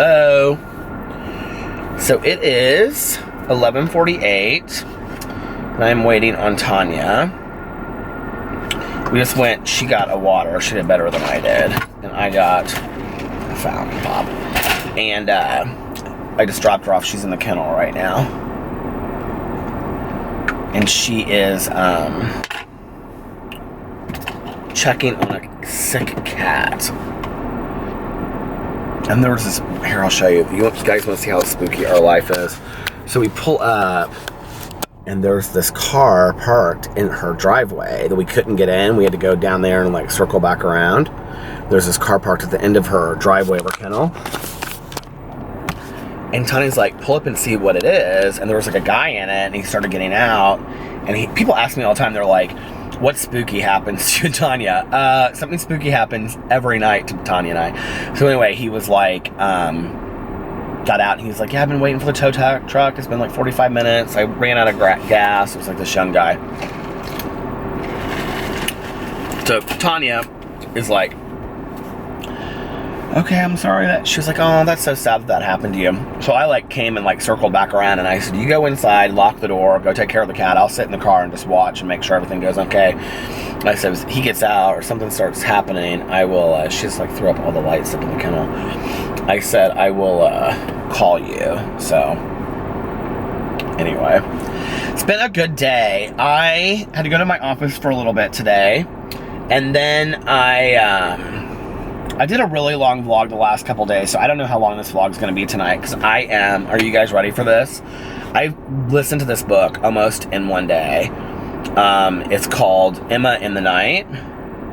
Hello. So it is 11:48, and I'm waiting on Tanya. We just went, she got a water. She did better than I did. And I got a fountain pop. And I just dropped her off. She's in the kennel right now. And she is checking on a sick cat. And there was this, here I'll show you. You guys want to see how spooky our life is. So we pull up, and there's this car parked in her driveway that we couldn't get in. We had to go down there and like circle back around. There's this car parked at the end of her driveway of her kennel. And Tanya's like, pull up and see what it is. And there was like a guy in it, and he started getting out. And people ask me all the time, they're like, what spooky happens to Tanya? Something spooky happens every night to Tanya and I. So anyway, he was like, got out, and he was like, yeah, I've been waiting for the tow truck. It's been like 45 minutes. I ran out of gas. It was like this young guy. So Tanya is like, okay, I'm sorry that, she was like, oh, that's so sad that happened to you. So I like came and like circled back around, and I said, you go inside, lock the door, go take care of the cat. I'll sit in the car and just watch and make sure everything goes okay. And I said, if he gets out or something starts happening, I will, she just like threw up all the lights up in the kennel. I said, I will call you. So anyway, it's been a good day. I had to go to my office for a little bit today, and then I did a really long vlog the last couple days, so I don't know how long this vlog is going to be tonight, because are you guys ready for this? I listened to this book almost in one day. It's called Emma in the Night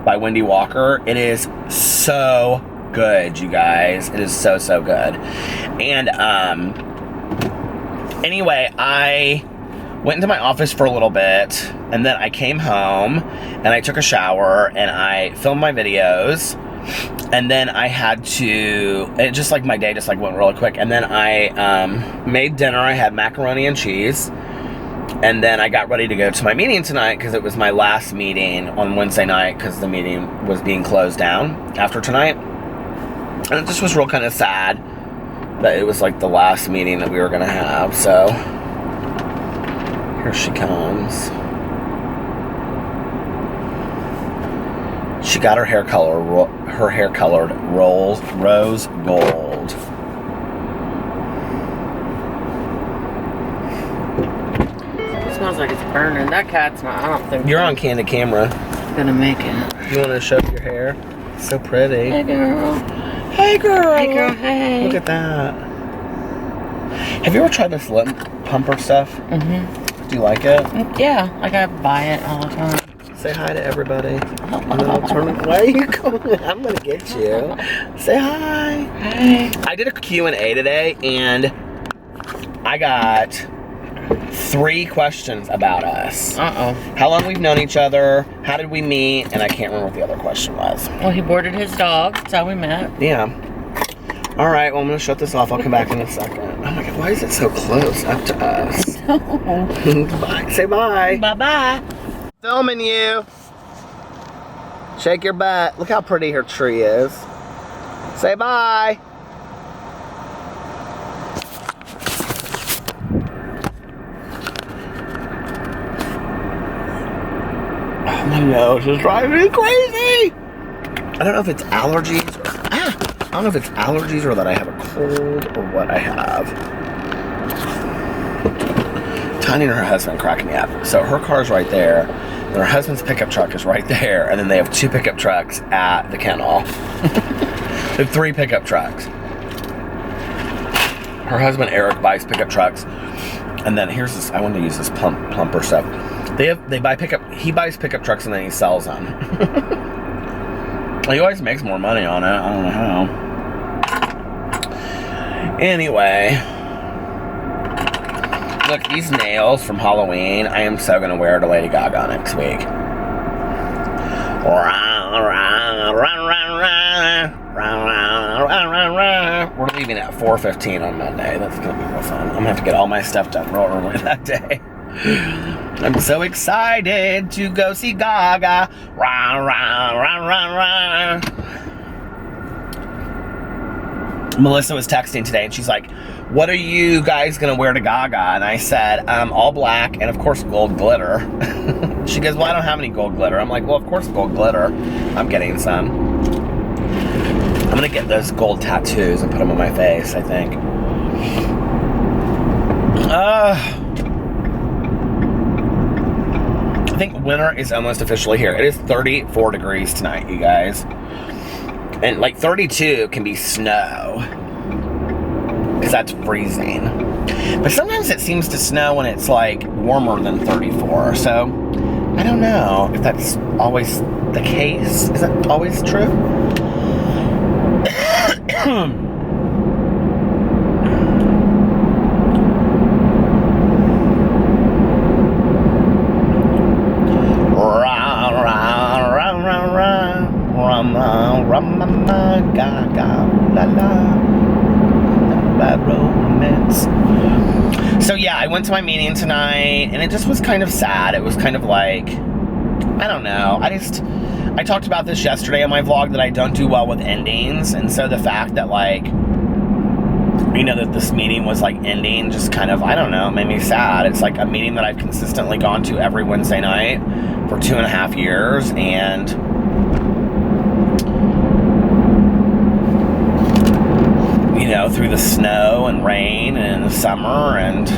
by Wendy Walker. It is so good, you guys. It is so, so good. And anyway, I went into my office for a little bit, and then I came home, and I took a shower, and I filmed my videos. And then I had to, it just like my day just like went really quick. And then I made dinner. I had macaroni and cheese. And then I got ready to go to my meeting tonight, because it was my last meeting on Wednesday night, because the meeting was being closed down after tonight. And it just was real kind of sad that it was like the last meeting that we were going to have. So here she comes. She got her hair colored rose gold. It smells like it's burning. That cat's not, I don't think. You're on candid camera. Gonna make it. You want to show your hair? It's so pretty. Hey, girl. Hey, girl. Hey, girl, hey. Look at that. Have you ever tried this lip pumper stuff? Mm-hmm. Do you like it? Yeah, like I buy it all the time. Say hi to everybody. And then I'll turn it. Where are you going? I'm gonna get you. Say hi. Hey. I did a Q&A today, and I got 3 questions about us. How long we've known each other, how did we meet, and I can't remember what the other question was. Well, he boarded his dog. That's how we met. Yeah. All right, well, I'm gonna shut this off. I'll come back in a second. Oh my God, why is it so close up to us? Bye. Say bye. Bye-bye. Filming you. Shake your butt. Look how pretty her tree is. Say bye. Oh, my nose is driving me crazy. I don't know if it's allergies or, I don't know if it's allergies or that I have a cold or what I have. Tanya and her husband crack me up. So her car's right there, and her husband's pickup truck is right there, and then they have 2 pickup trucks at the kennel. They have 3 pickup trucks. Her husband Eric buys pickup trucks, and then here's this. I want to use this plumper stuff. He buys pickup trucks and then he sells them. He always makes more money on it. I don't know how. Anyway. Look, these nails from Halloween, I am so going to wear to Lady Gaga next week. We're leaving at 4:15 on Monday. That's going to be real fun. I'm going to have to get all my stuff done real early that day. I'm so excited to go see Gaga. Melissa was texting today, and she's like, what are you guys gonna wear to Gaga? And I said, all black, and of course gold glitter. She goes, well, I don't have any gold glitter. I'm like, well, of course gold glitter. I'm getting some. I'm gonna get those gold tattoos and put them on my face, I think. I think winter is almost officially here. It is 34 degrees tonight, you guys. And like 32 can be snow, because that's freezing. But sometimes it seems to snow when it's like warmer than 34. So I don't know if that's always the case. Is that always true? So yeah, I went to my meeting tonight, and it just was kind of sad. It was kind of like, I don't know. I talked about this yesterday on my vlog, that I don't do well with endings, and so the fact that, like, you know, that this meeting was like ending just kind of, I don't know, made me sad. It's like a meeting that I've consistently gone to every Wednesday night for 2.5 years, and you know, through the snow and rain and in the summer, and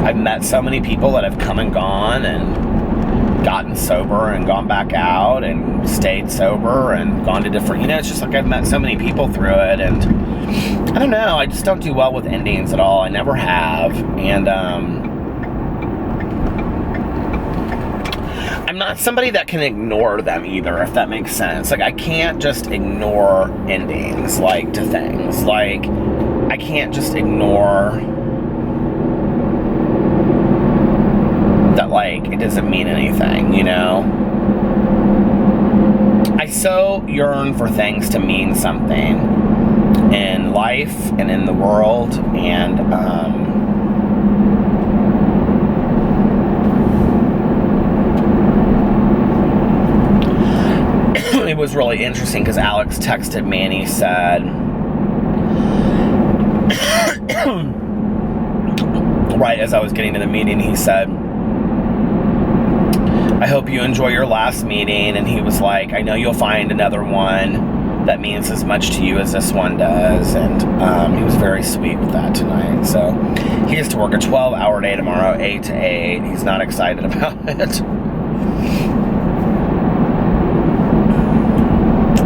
I've met so many people that have come and gone and gotten sober and gone back out and stayed sober and gone to different, you know, it's just like I've met so many people through it, and I don't know, I just don't do well with endings at all. I never have, and I'm not somebody that can ignore them either, if that makes sense. Like, I can't just ignore endings, like, to things. Like, I can't just ignore that, like, it doesn't mean anything, you know? I so yearn for things to mean something in life and in the world, and, it was really interesting because Alex texted me and he said, right as I was getting to the meeting, he said, I hope you enjoy your last meeting. And he was like, I know you'll find another one that means as much to you as this one does. And he was very sweet with that tonight. So he has to work a 12-hour day tomorrow, 8 to 8. He's not excited about it.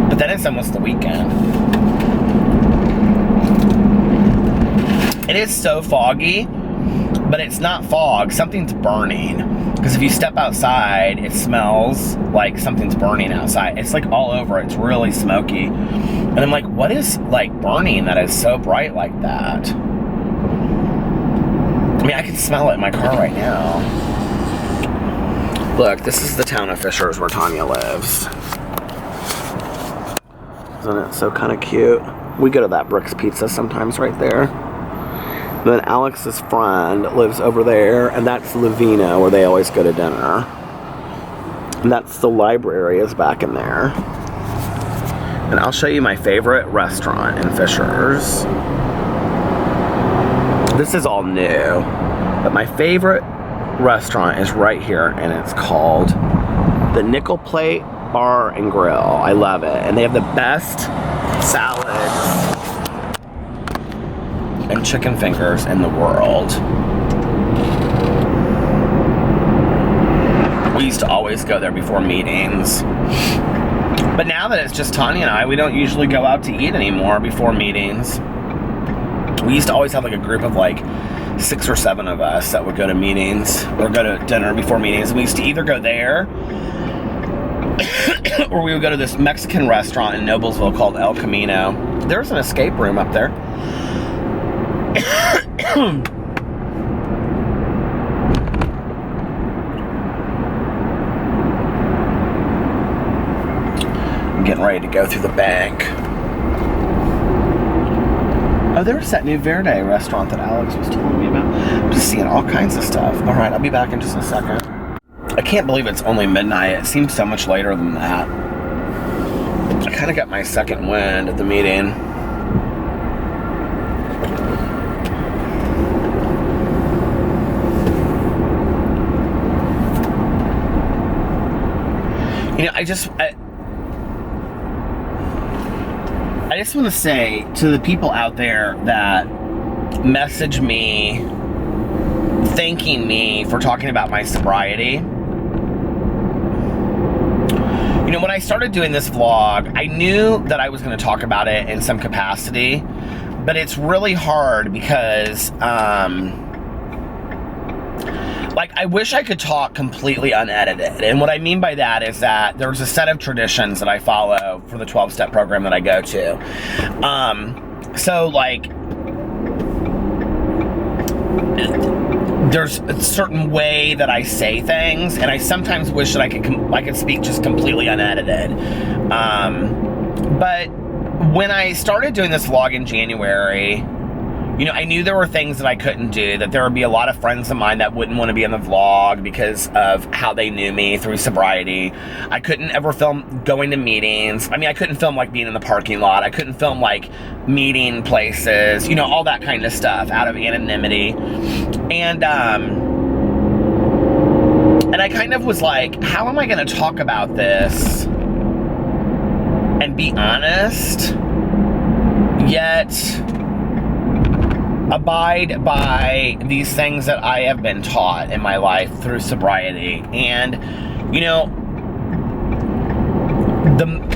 But then it's almost the weekend. It is so foggy, but it's not fog. Something's burning. Because if you step outside, it smells like something's burning outside. It's like all over. It's really smoky. And I'm like, what is like burning that is so bright like that? I mean, I can smell it in my car right now. Look, this is the town of Fishers where Tanya lives. Isn't it so kind of cute? We go to that Bricks Pizza sometimes right there. And then Alex's friend lives over there, and that's Lavina, where they always go to dinner. And that's the library is back in there. And I'll show you my favorite restaurant in Fishers. This is all new, but my favorite restaurant is right here, and it's called the Nickel Plate Bar and Grill. I love it. And they have the best salads and chicken fingers in the world. We used to always go there before meetings. But now that it's just Tanya and I, we don't usually go out to eat anymore before meetings. We used to always have like a group of like 6 or 7 of us that would go to meetings or go to dinner before meetings. We used to either go there or we would go to this Mexican restaurant in Noblesville called El Camino. There's an escape room up there. I'm getting ready to go through the bank. Oh, there's that new Verde restaurant that Alex was telling me about. I'm just seeing all kinds of stuff. All right, I'll be back in just a second. I can't believe it's only midnight. It seems so much later than that. I kind of got my second wind at the meeting. I just want to say to the people out there that message me thanking me for talking about my sobriety. You know, when I started doing this vlog, I knew that I was going to talk about it in some capacity, but it's really hard because, like, I wish I could talk completely unedited. And what I mean by that is that there's a set of traditions that I follow for the 12-step program that I go to. So, like, there's a certain way that I say things, and I sometimes wish that I could speak just completely unedited. But when I started doing this vlog in January, you know, I knew there were things that I couldn't do, that there would be a lot of friends of mine that wouldn't want to be in the vlog because of how they knew me through sobriety. I couldn't ever film going to meetings. I mean, I couldn't film, like, being in the parking lot. I couldn't film, like, meeting places, you know, all that kind of stuff out of anonymity. And I kind of was like, how am I going to talk about this and be honest, yet abide by these things that I have been taught in my life through sobriety? And, you know,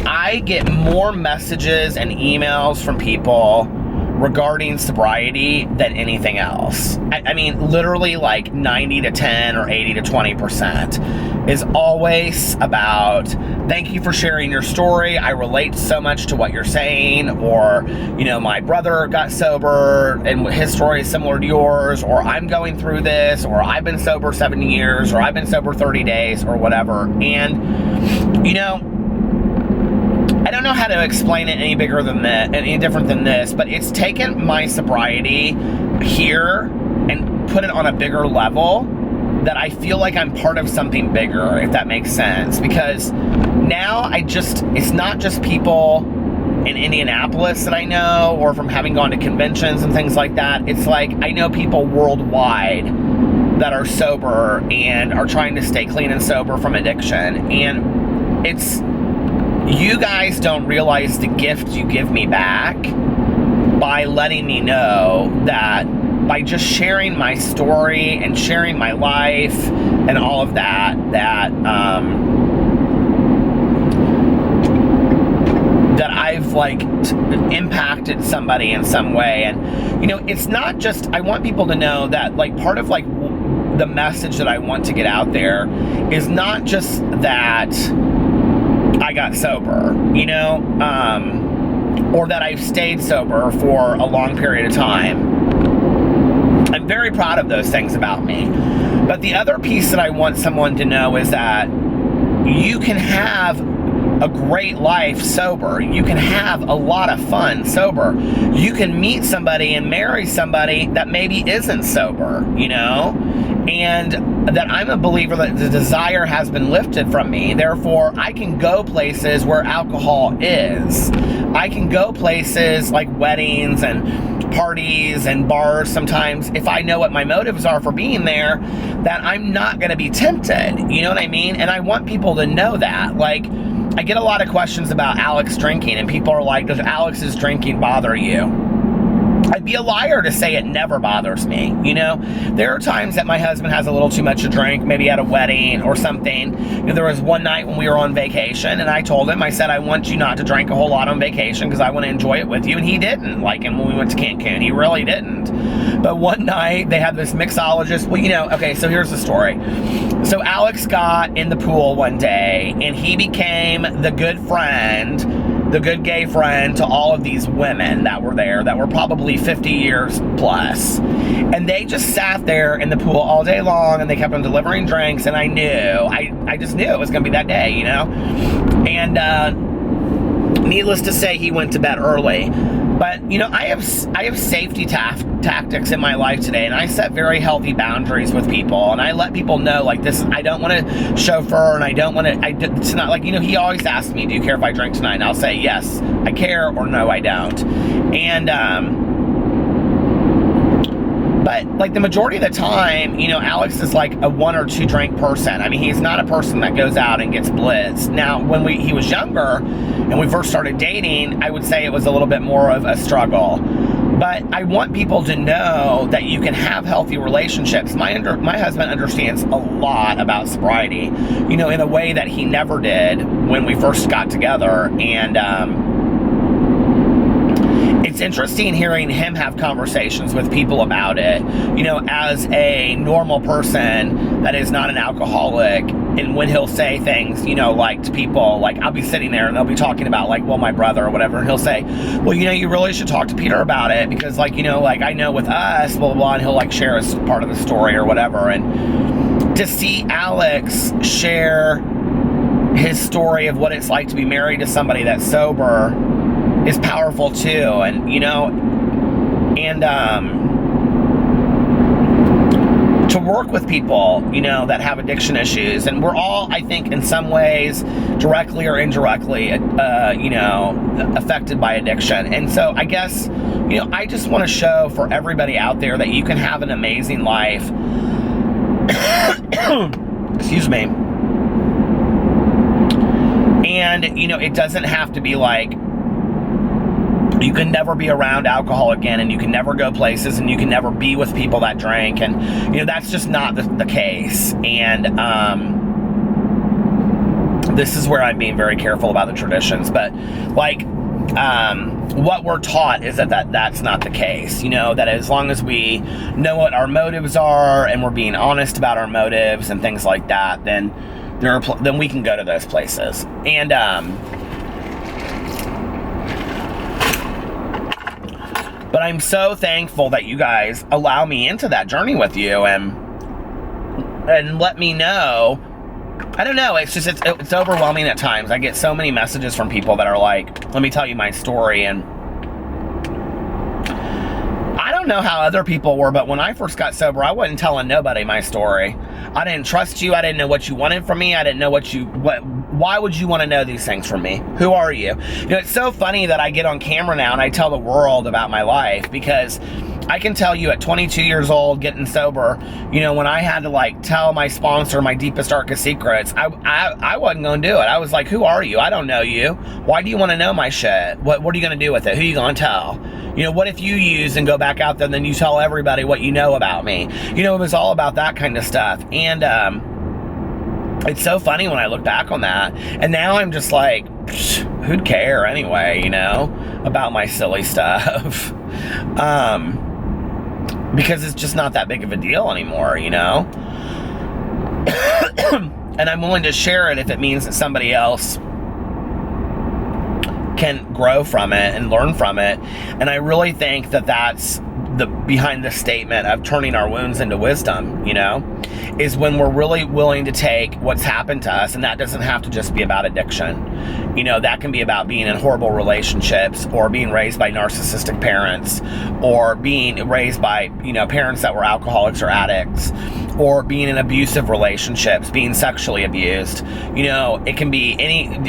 I get more messages and emails from people regarding sobriety than anything else. I mean, literally like 90 to 10 or 80 to 20% is always about, thank you for sharing your story. I relate so much to what you're saying. Or, you know, my brother got sober and his story is similar to yours. Or I'm going through this. Or I've been sober 7 years. Or I've been sober 30 days or whatever. And, you know, I don't know how to explain it any bigger than that, any different than this, but it's taken my sobriety here and put it on a bigger level that I feel like I'm part of something bigger, if that makes sense. Because now it's not just people in Indianapolis that I know, or from having gone to conventions and things like that. It's like I know people worldwide that are sober and are trying to stay clean and sober from addiction. And you guys don't realize the gift you give me back by letting me know that, by just sharing my story and sharing my life and all of that, that I've, like, impacted somebody in some way. And, you know, it's not just, I want people to know that, like, part of, like, the message that I want to get out there is not just that I got sober, you know, or that I've stayed sober for a long period of time. I'm very proud of those things about me. But the other piece that I want someone to know is that you can have a great life sober. You can have a lot of fun sober. You can meet somebody and marry somebody that maybe isn't sober, you know? And that I'm a believer that the desire has been lifted from me. Therefore, I can go places where alcohol is. I can go places like weddings and parties and bars sometimes if I know what my motives are for being there, that I'm not going to be tempted. You know what I mean? And I want people to know that. Like, I get a lot of questions about Alex drinking, and people are like, does Alex's drinking bother you? I'd be a liar to say it never bothers me, you know? There are times that my husband has a little too much to drink, maybe at a wedding or something. You know, there was one night when we were on vacation, and I told him, I said, I want you not to drink a whole lot on vacation because I want to enjoy it with you, and he didn't. Like, and when we went to Cancun, he really didn't. But one night, they had this mixologist. Well, you know, okay, so here's the story. So Alex got in the pool one day, and he became the good friend, the good gay friend to all of these women that were there, that were probably 50 years plus. And they just sat there in the pool all day long, and they kept on delivering drinks, and I just knew it was going to be that day, you know? And needless to say, he went to bed early. But, you know, I have safety tactics in my life today, and I set very healthy boundaries with people, and I let people know, like, this, I don't want to chauffeur, and I don't want to, it's not like, you know, he always asks me, do you care if I drink tonight? And I'll say, yes, I care, or no, I don't. And, but like the majority of the time, you know, Alex is like a 1 or 2 drink person. I mean, he's not a person that goes out and gets blitzed. Now, when he was younger and we first started dating, I would say it was a little bit more of a struggle. But I want people to know that you can have healthy relationships. My husband understands a lot about sobriety, you know, in a way that he never did when we first got together. And it's interesting hearing him have conversations with people about it, you know, as a normal person that is not an alcoholic. And when he'll say things, you know, like to people, like I'll be sitting there and they'll be talking about like, well, my brother or whatever. And he'll say, well, you know, you really should talk to Peter about it because like, you know, like I know with us, blah, blah, blah. And he'll like share a part of the story or whatever. And to see Alex share his story of what it's like to be married to somebody that's sober is powerful too. And, you know, and, to work with people, you know, that have addiction issues. And we're all, I think, in some ways, directly or indirectly, you know, affected by addiction. And so I guess, you know, I just want to show for everybody out there that you can have an amazing life. Excuse me. And, you know, it doesn't have to be like, you can never be around alcohol again, and you can never go places, and you can never be with people that drink, and you know that's just not the case. And this is where I'm being very careful about the traditions, but like what we're taught is that's not the case. You know, that as long as we know what our motives are and we're being honest about our motives and things like that, then then we can go to those places. And but I'm so thankful that you guys allow me into that journey with you and let me know. I don't know, it's just, it's overwhelming at times. I get so many messages from people that are like, let me tell you my story. And I don't know how other people were, but when I first got sober, I wasn't telling nobody my story. I didn't trust you. I didn't know what you wanted from me. I didn't know why would you want to know these things from me? Who are you? You know, it's so funny that I get on camera now and I tell the world about my life, because I can tell you at 22 years old, getting sober, you know, when I had to like tell my sponsor my deepest, darkest secrets, I wasn't going to do it. I was like, who are you? I don't know you. Why do you want to know my shit? What are you going to do with it? Who are you going to tell? You know, what if you use and go back out there and then you tell everybody what you know about me? You know, it was all about that kind of stuff. And it's so funny when I look back on that. And now I'm just like, who'd care anyway, you know, about my silly stuff? Because it's just not that big of a deal anymore, you know? And I'm willing to share it if it means that somebody else can grow from it and learn from it. And I really think that that's behind the statement of turning our wounds into wisdom, you know, is when we're really willing to take what's happened to us, and that doesn't have to just be about addiction. You know, that can be about being in horrible relationships, or being raised by narcissistic parents, or being raised by, you know, parents that were alcoholics or addicts, or being in abusive relationships, being sexually abused. You know, it can be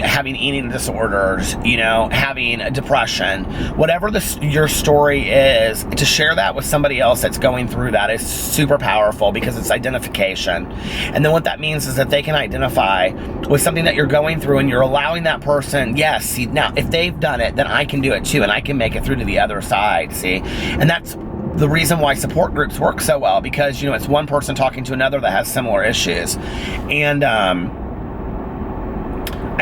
having eating disorders, you know, having depression, whatever your story is. To share that with somebody else that's going through that is super powerful, because it's identification. And then what that means is that they can identify with something that you're going through, and you're allowing that person, yes, see, now if they've done it, then I can do it too, and I can make it through to the other side, see? And that's the reason why support groups work so well, because, you know, it's one person talking to another that has similar issues. And I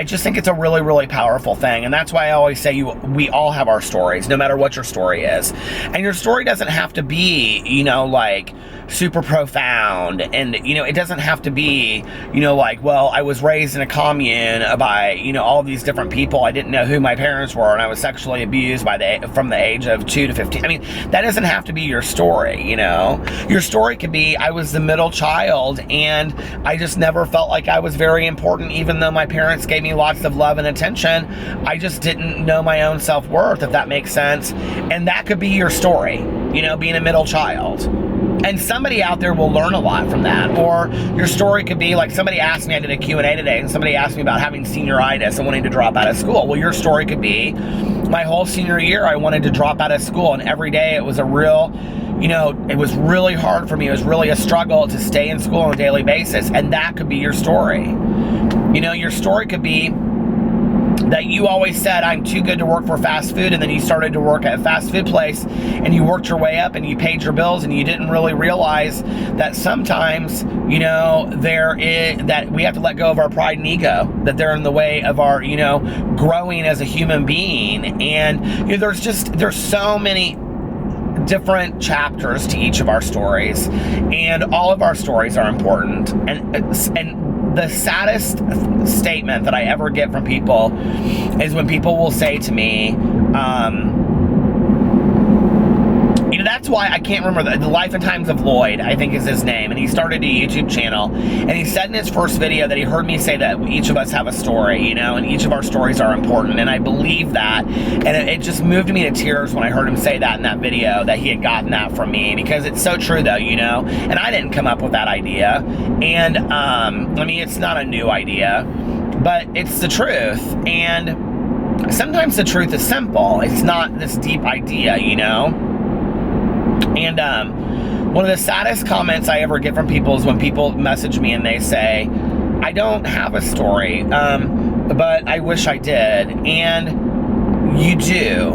just think it's a really, really powerful thing. And that's why I always say we all have our stories, no matter what your story is. And your story doesn't have to be, you know, like super profound. And, you know, it doesn't have to be, you know, like, well, I was raised in a commune by, you know, all these different people. I didn't know who my parents were, and I was sexually abused from the age of 2 to 15. I mean, that doesn't have to be your story, you know. Your story could be, I was the middle child, and I just never felt like I was very important, even though my parents gave gave me lots of love and attention. I just didn't know my own self-worth, if that makes sense. And that could be your story, you know, being a middle child. And somebody out there will learn a lot from that. Or your story could be like, somebody asked me, I did a Q&A today, and somebody asked me about having senioritis and wanting to drop out of school. Well, your story could be, my whole senior year, I wanted to drop out of school, and every day it was a real, you know, it was really hard for me. It was really a struggle to stay in school on a daily basis. And that could be your story. You know, your story could be that you always said, I'm too good to work for fast food, and then you started to work at a fast food place, and you worked your way up, and you paid your bills, and you didn't really realize that sometimes, you know, that we have to let go of our pride and ego, that they're in the way of our, you know, growing as a human being. And, you know, there's so many different chapters to each of our stories, and all of our stories are important. And the saddest statement that I ever get from people is when people will say to me, you know, that's why I can't remember the Life and Times of Lloyd, I think is his name, and he started a YouTube channel, and he said in his first video that he heard me say that each of us have a story, you know, and each of our stories are important, and I believe that, and it just moved me to tears when I heard him say that in that video, that he had gotten that from me, because it's so true though, you know, and I didn't come up with that idea, and I mean, it's not a new idea, but it's the truth, and sometimes the truth is simple, it's not this deep idea, you know. And one of the saddest comments I ever get from people is when people message me and they say, I don't have a story, but I wish I did. And you do.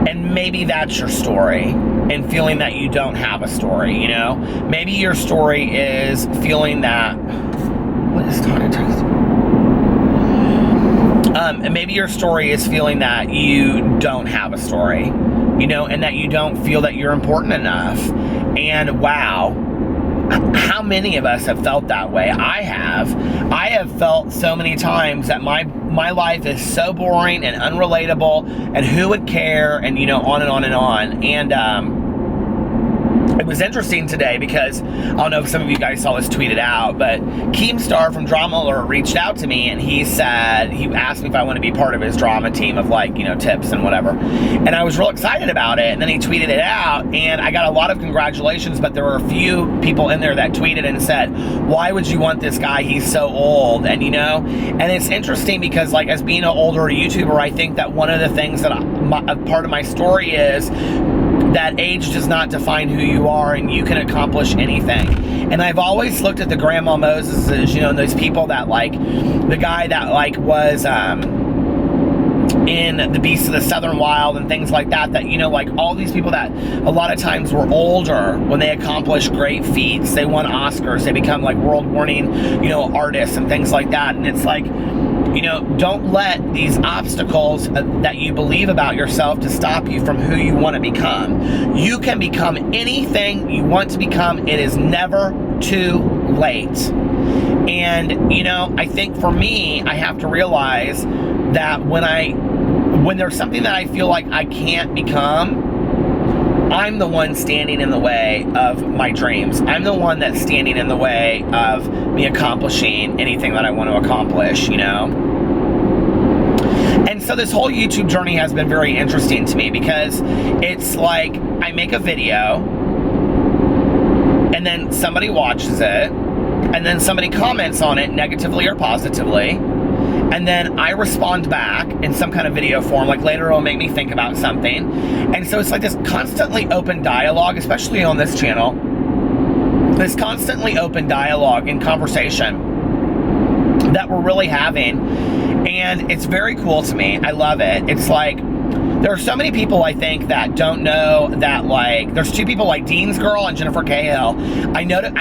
And maybe that's your story, and feeling that you don't have a story, you know? Maybe your story is feeling that... What is Tanya texting? And maybe your story is feeling that you don't have a story, you know, and that you don't feel that you're important enough. And wow, how many of us have felt that way? I have felt so many times that my life is so boring and unrelatable, and who would care, and, you know, on and on and on. And it was interesting today because, I don't know if some of you guys saw this tweeted out, but Keemstar from Drama Alert reached out to me, and he asked me if I want to be part of his drama team of, like, you know, tips and whatever. And I was real excited about it, and then he tweeted it out, and I got a lot of congratulations, but there were a few people in there that tweeted and said, why would you want this guy? He's so old. And, you know, and it's interesting because, like, as being an older YouTuber, I think that one of the things that a part of my story is that age does not define who you are, and you can accomplish anything. And I've always looked at the Grandma Moseses, you know, and those people that, like, the guy that, like, was in The Beast of the Southern Wild and things like that, that, you know, like, all these people that a lot of times were older when they accomplished great feats, they won Oscars, they become, like, world-warning, you know, artists and things like that. And it's like, you know, don't let these obstacles that you believe about yourself to stop you from who you want to become. You can become anything you want to become. It is never too late. And, you know, I think for me, I have to realize that when there's something that I feel like I can't become, I'm the one standing in the way of my dreams. I'm the one that's standing in the way of me accomplishing anything that I want to accomplish, you know? And so this whole YouTube journey has been very interesting to me, because it's like I make a video, and then somebody watches it, and then somebody comments on it negatively or positively, and then I respond back in some kind of video form, like later it'll make me think about something. And so it's like this constantly open dialogue, especially on this channel, this constantly open dialogue and conversation that we're really having, and it's very cool to me. I love it. It's like, there are so many people, I think, that don't know that, like, there's two people like Dean's Girl and Jennifer Cahill. I know that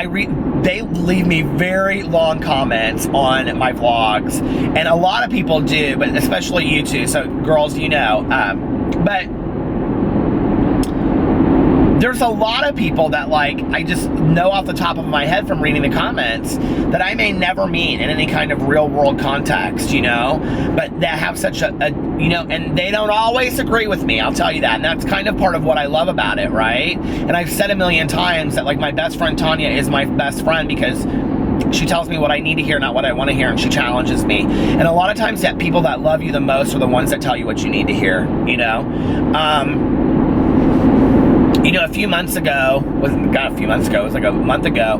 they leave me very long comments on my vlogs, and a lot of people do, but especially you two, so girls, you know, but there's a lot of people that, like, I just know off the top of my head from reading the comments that I may never meet in any kind of real world context, you know, but that have such a you know, and they don't always agree with me, I'll tell you that, and that's kind of part of what I love about it, right? And I've said a million times that, like, my best friend Tanya is my best friend because She tells me what I need to hear, not what I want to hear, and she challenges me. And a lot of times that people that love you the most are the ones that tell you what you need to hear, you know? A few months ago, it was like a month ago,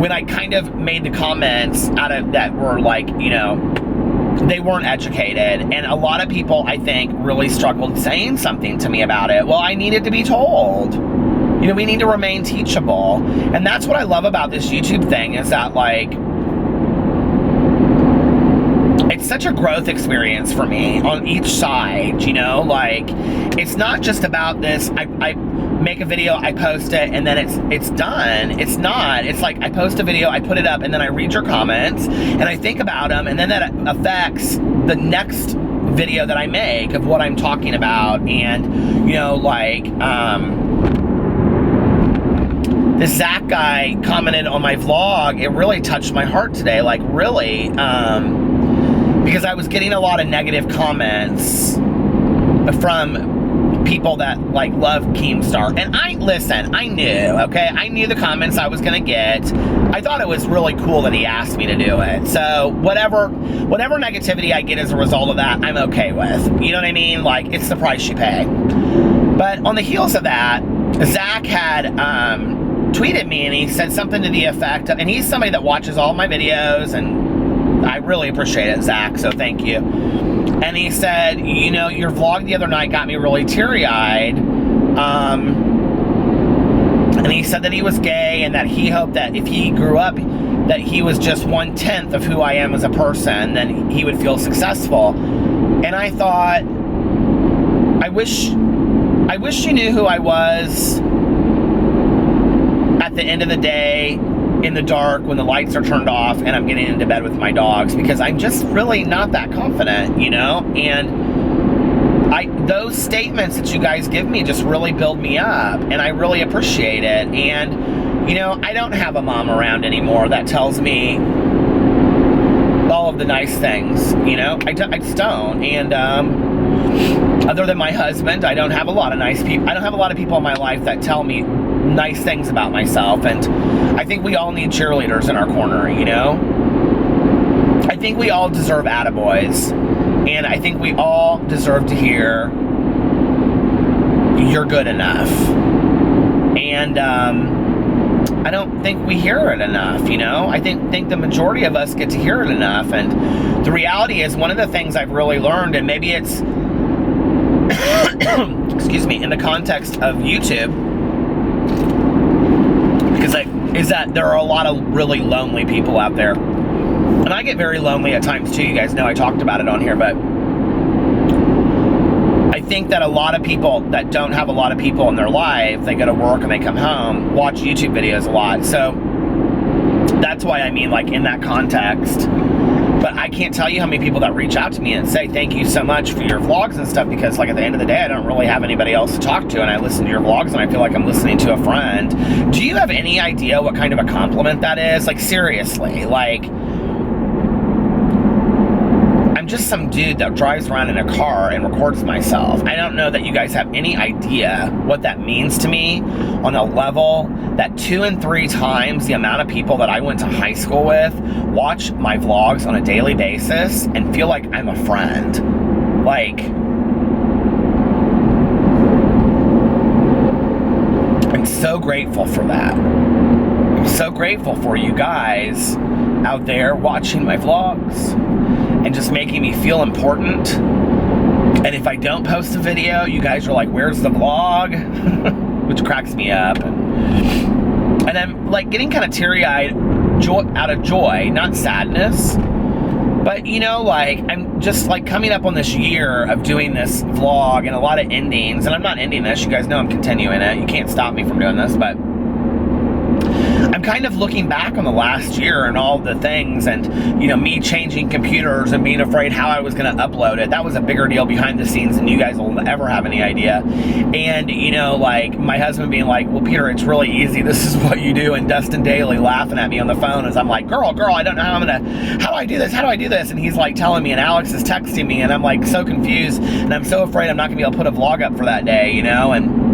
when I kind of made the comments out of that were like, they weren't educated. And a lot of people, I think, really struggled saying something to me about it. Well, I needed to be told. We need to remain teachable. And that's what I love about this YouTube thing, is that, like, it's such a growth experience for me on each side, like, it's not just about this, I make a video, I post it, and then it's done. It's not. It's like, I post a video, I put it up, and then I read your comments, and I think about them, and then that affects the next video that I make of what I'm talking about. And, this Zach guy commented on my vlog. It really touched my heart today, like, really, because I was getting a lot of negative comments from people that, like, love Keemstar. And I knew, okay? I knew the comments I was gonna get. I thought it was really cool that he asked me to do it. So whatever negativity I get as a result of that, I'm okay with. You know what I mean? Like, it's the price you pay. But on the heels of that, Zach had tweeted me, and he said something to the effect of, and he's somebody that watches all my videos, and I really appreciate it, Zach, so thank you. And he said, your vlog the other night got me really teary-eyed. And he said that he was gay, and that he hoped that if he grew up, that he was just 1/10 of who I am as a person, then he would feel successful. And I thought, I wish you knew who I was at the end of the day, in the dark, when the lights are turned off and I'm getting into bed with my dogs, because I'm just really not that confident, and those statements that you guys give me just really build me up, and I really appreciate it. And I don't have a mom around anymore that tells me all of the nice things, I just don't. And other than my husband, I don't have a lot of nice people. I don't have a lot of people in my life that tell me nice things about myself. And I think we all need cheerleaders in our corner, I think we all deserve attaboys, and I think we all deserve to hear you're good enough. And I don't think we hear it enough, I think the majority of us get to hear it enough. And the reality is, one of the things I've really learned, and maybe it's excuse me, in the context of YouTube, is that there are a lot of really lonely people out there. And I get very lonely at times too. You guys know I talked about it on here, but I think that a lot of people that don't have a lot of people in their life, they go to work and they come home, watch YouTube videos a lot. So that's why I mean, like, in that context. But I can't tell you how many people that reach out to me and say thank you so much for your vlogs and stuff, because, like, at the end of the day, I don't really have anybody else to talk to, and I listen to your vlogs and I feel like I'm listening to a friend. Do you have any idea what kind of a compliment that is? Like, seriously, like, I'm just some dude that drives around in a car and records myself. I don't know that you guys have any idea what that means to me on a level that 2 and 3 times the amount of people that I went to high school with watch my vlogs on a daily basis and feel like I'm a friend. Like, I'm so grateful for that. I'm so grateful for you guys out there watching my vlogs and just making me feel important. And if I don't post a video, you guys are like, where's the vlog? Which cracks me up. And I'm, like, getting kind of teary-eyed out of joy, not sadness. But, like, I'm just, like, coming up on this year of doing this vlog and a lot of endings. And I'm not ending this. You guys know I'm continuing it. You can't stop me from doing this, but I'm kind of looking back on the last year and all the things, and, me changing computers and being afraid how I was going to upload it. That was a bigger deal behind the scenes than you guys will ever have any idea. And, like, my husband being like, well, Peter, it's really easy. This is what you do. And Dustin Daly laughing at me on the phone as I'm like, girl, I don't know how do I do this? How do I do this? And he's, like, telling me, and Alex is texting me, and I'm, like, so confused, and I'm so afraid I'm not going to be able to put a vlog up for that day, and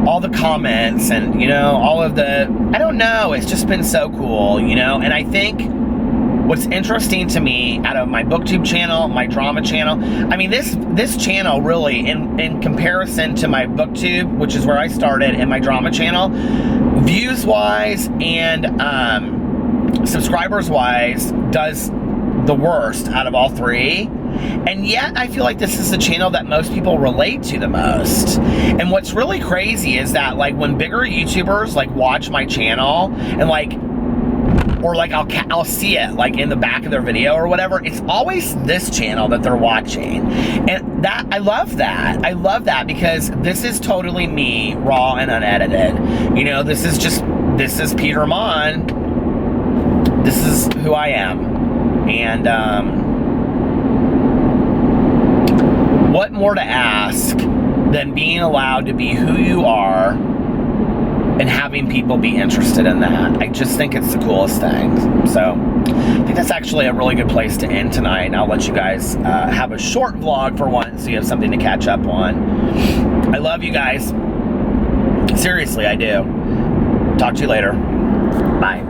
all all the comments and, you know, all of the, I don't know, it's just been so cool, you know? And I think what's interesting to me out of my booktube channel, my drama channel, I mean, this channel really, in comparison to my booktube, which is where I started, and my drama channel, views-wise and subscribers-wise, does the worst out of all three. And yet, I feel like this is the channel that most people relate to the most. And what's really crazy is that, like, when bigger YouTubers, like, watch my channel, and, like, or, like, I'll see it, like, in the back of their video or whatever, it's always this channel that they're watching. And that, I love that. I love that because this is totally me, raw and unedited. You know, this is Peter Monn. This is who I am. And, what more to ask than being allowed to be who you are and having people be interested in that? I just think it's the coolest thing. So I think that's actually a really good place to end tonight. And I'll let you guys have a short vlog for once so you have something to catch up on. I love you guys. Seriously, I do. Talk to you later. Bye.